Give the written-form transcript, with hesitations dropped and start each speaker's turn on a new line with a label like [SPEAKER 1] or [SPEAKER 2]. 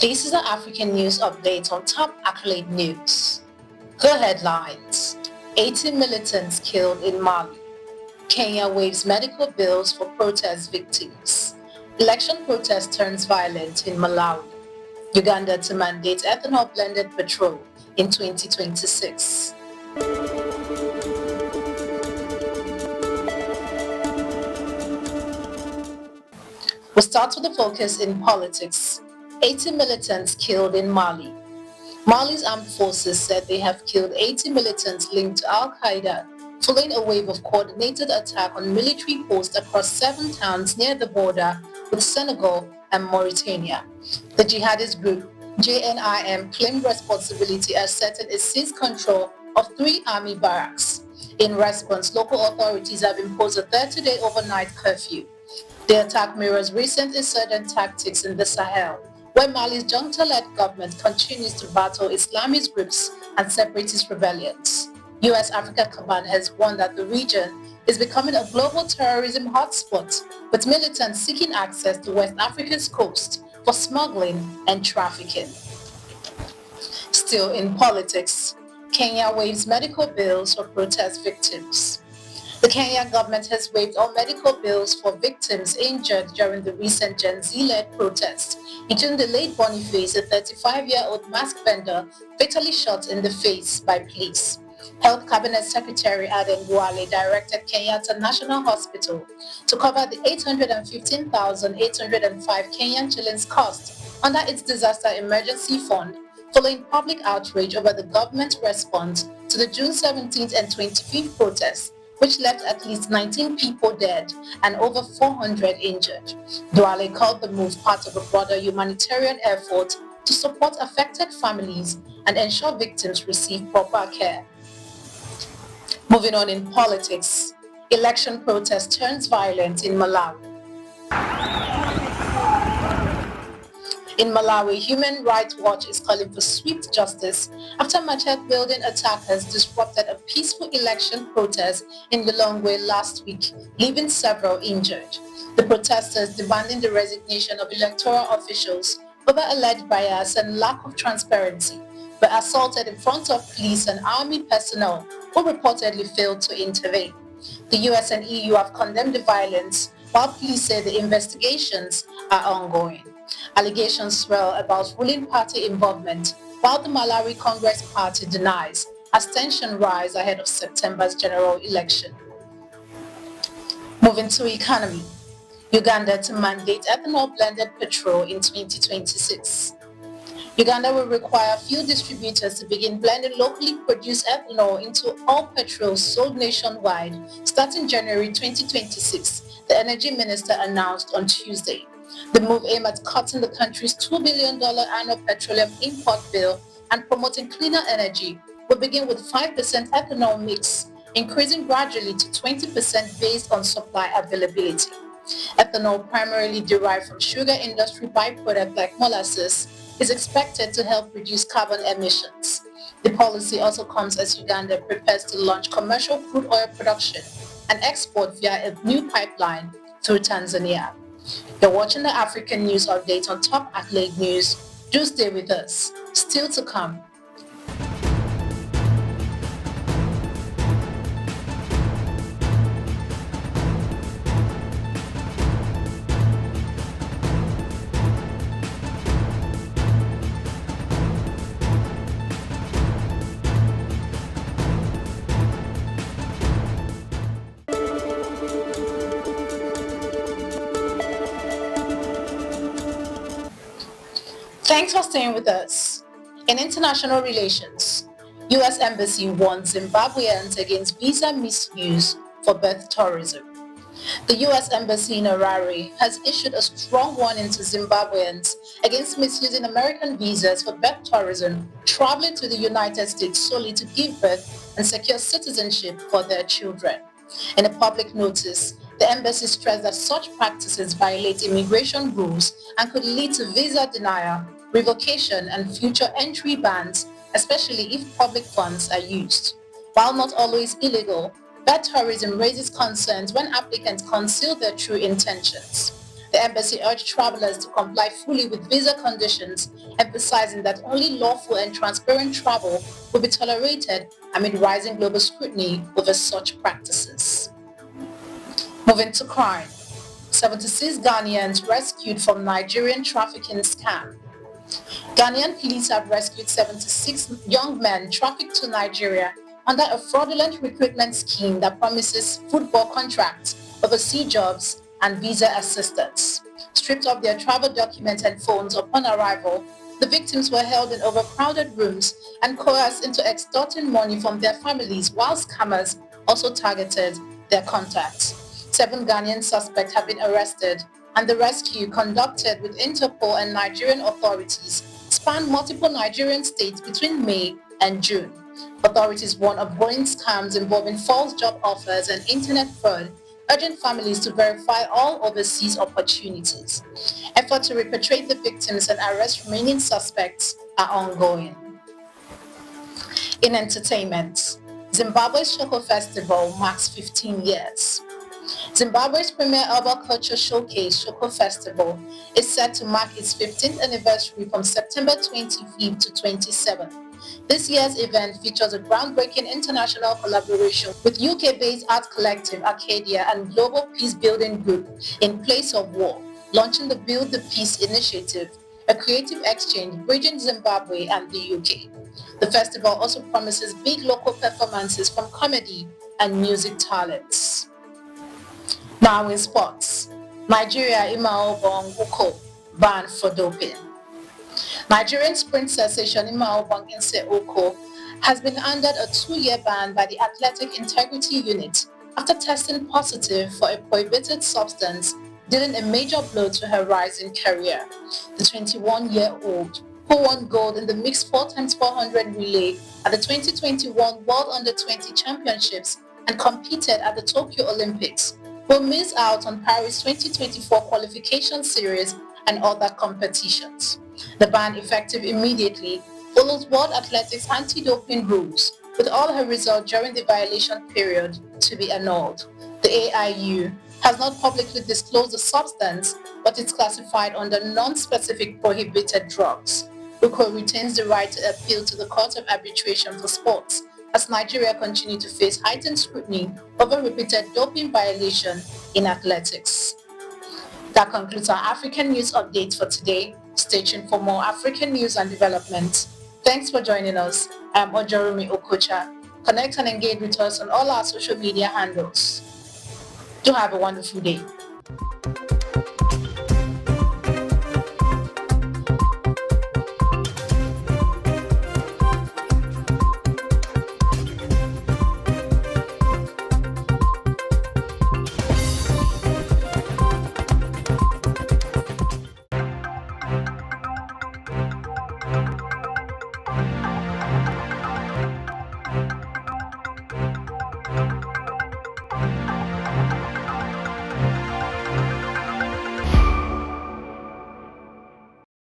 [SPEAKER 1] This is the African News Update on top accolade news. The headlines: 80 militants killed in Mali. Kenya waives medical bills for protest victims. Election protest turns violent in Malawi. Uganda to mandate ethanol blended petrol in 2026. We start with the focus in politics. 80 militants killed in Mali. Mali's armed forces said they have killed 80 militants linked to al-Qaeda following a wave of coordinated attack on military posts across 7 towns near the border with Senegal and Mauritania. The jihadist group JNIM claimed responsibility as certain it seized control of 3 army barracks. In response, local authorities have imposed a 30-day overnight curfew. The attack mirrors recent insurgent tactics in the Sahel, where Mali's junta-led government continues to battle Islamist groups and separatist rebellions. US Africa Command has warned that the region is becoming a global terrorism hotspot, with militants seeking access to West Africa's coast for smuggling and trafficking. Still in politics, Kenya waives medical bills for protest victims. The Kenyan government has waived all medical bills for victims injured during the recent Gen Z-led protests, including the late Boniface, a 35-year-old mask vendor fatally shot in the face by police. Health Cabinet Secretary Aden Duale directed Kenyatta National Hospital to cover the 815,805 Kenyan shillings cost under its disaster emergency fund, following public outrage over the government's response to the June 17th and 25th protests, which left at least 19 people dead and over 400 injured. Duale called the move part of a broader humanitarian effort to support affected families and ensure victims receive proper care. Moving on in politics, election protest turns violent in Malawi. In Malawi, Human Rights Watch is calling for swift justice after machete-wielding attackers disrupted a peaceful election protest in Lilongwe last week, leaving several injured. The protesters demanding the resignation of electoral officials over alleged bias and lack of transparency were assaulted in front of police and army personnel who reportedly failed to intervene. The US and EU have condemned the violence, while police say the investigations are ongoing. Allegations swirl about ruling party involvement, while the Malawi Congress Party denies, as tensions rise ahead of September's general election. Moving to economy, Uganda to mandate ethanol blended petrol in 2026. Uganda will require fuel distributors to begin blending locally produced ethanol into all petrol sold nationwide starting January 2026, the Energy Minister announced on Tuesday. The move aimed at cutting the country's $2 billion annual petroleum import bill and promoting cleaner energy will begin with 5% ethanol mix, increasing gradually to 20% based on supply availability. Ethanol, primarily derived from sugar industry byproducts like molasses, is expected to help reduce carbon emissions. The policy also comes as Uganda prepares to launch commercial crude oil production and export via a new pipeline through Tanzania. You're watching the African News Update on Top Accolade News. Do stay with us. Still to come. Thanks for staying with us. In international relations, U.S. Embassy warns Zimbabweans against visa misuse for birth tourism. The U.S. Embassy in Harare has issued a strong warning to Zimbabweans against misusing American visas for birth tourism traveling to the United States solely to give birth and secure citizenship for their children. In a public notice, the embassy stressed that such practices violate immigration rules and could lead to visa denial, revocation, and future entry bans, especially if public funds are used. While not always illegal, birth tourism raises concerns when applicants conceal their true intentions. The embassy urged travelers to comply fully with visa conditions, emphasizing that only lawful and transparent travel will be tolerated amid rising global scrutiny over such practices. Moving to crime. 76 Ghanaians rescued from Nigerian trafficking scam. Ghanaian police have rescued 76 young men trafficked to Nigeria under a fraudulent recruitment scheme that promises football contracts, overseas jobs, and visa assistance. Stripped of their travel documents and phones upon arrival, the victims were held in overcrowded rooms and coerced into extorting money from their families, while scammers also targeted their contacts. 7 Ghanaian suspects have been arrested, and the rescue, conducted with Interpol and Nigerian authorities, spanned multiple Nigerian states between May and June. Authorities warn of growing scams involving false job offers and internet fraud, urging families to verify all overseas opportunities. Efforts to repatriate the victims and arrest remaining suspects are ongoing. In entertainment, Zimbabwe's Shoko Festival marks 15 years. Zimbabwe's premier urban culture showcase, Shoko Festival, is set to mark its 15th anniversary from September 25th to 27th. This year's event features a groundbreaking international collaboration with UK-based art collective Arcadia and global peace-building group In Place of War, launching the Build the Peace initiative, a creative exchange bridging Zimbabwe and the UK. The festival also promises big local performances from comedy and music talents. Now in sports, Nigeria Imaobong Uko banned for doping. Nigerian sprint sensation Imaobong Inse Uko has been under a 2-year ban by the Athletic Integrity Unit after testing positive for a prohibited substance, dealing a major blow to her rising career. The 21-year-old, who won gold in the mixed 4x400 relay at the 2021 World Under-20 Championships and competed at the Tokyo Olympics, will miss out on Paris 2024 qualification series and other competitions. The ban, effective immediately, follows World Athletics anti-doping rules, with all her results during the violation period to be annulled. The AIU has not publicly disclosed the substance, but it's classified under non-specific prohibited drugs. Uko retains the right to appeal to the Court of Arbitration for Sports as Nigeria continues to face heightened scrutiny over repeated doping violation in athletics. That concludes our African news update for today. Stay tuned for more African news and developments. Thanks for joining us. I am Ojorumi Okocha. Connect and engage with us on all our social media handles. Do have a wonderful day.